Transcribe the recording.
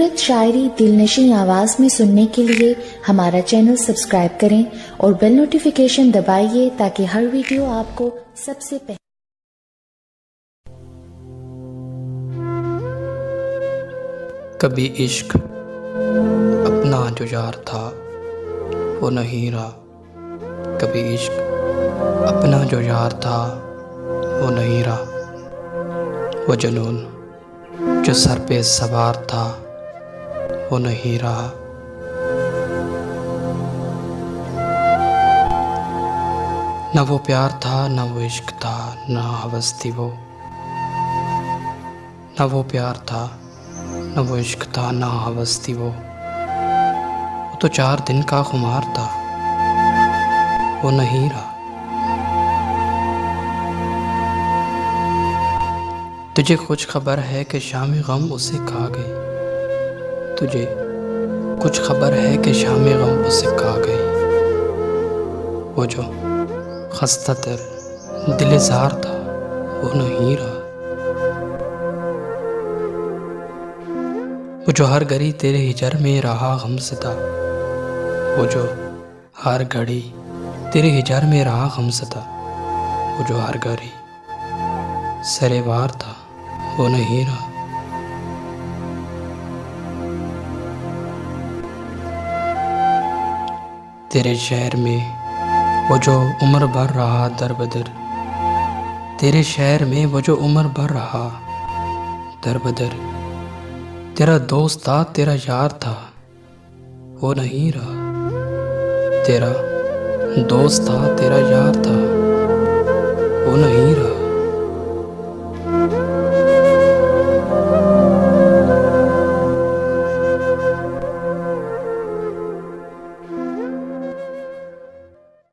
खूबसूरत शायरी दिलनशी आवाज में सुनने के लिए हमारा चैनल सब्सक्राइब करें और बेल नोटिफिकेशन दबाइए ताकि हर वीडियो आपको सबसे पहले। कभी इश्क अपना जो यार था वो नहीं रहा। कभी इश्क अपना जो यार था वो नहीं रहा। वो जुनून जो सर पे सवार था वो नहीं रहा। न वो प्यार था न वो इश्क था न हवस थी वो। न वो प्यार था न वो इश्क था न हवस थी वो तो 4 दिन का खुमार था वो नहीं रहा। तुझे कुछ खबर है कि शाम गम उसे खा गई। तुझे कुछ खबर है कि शाम गम उसे खा गई। वो जो खस्ता तर दिल जार था वो नहीं रहा। वो जो हर घड़ी तेरे हिजर में रहा गमज़दा। वो जो हर घड़ी तेरे हिजर में रहा गमज़दा। वो जो हर घड़ी सरेवार था वो नहीं रहा। तेरे शहर में वो जो उम्र भर रहा दर बदर। तेरे शहर में वो जो उम्र भर रहा दर बदर। तेरा दोस्त था तेरा यार था वो नहीं रहा। तेरा दोस्त था तेरा यार था वो नहीं रहा।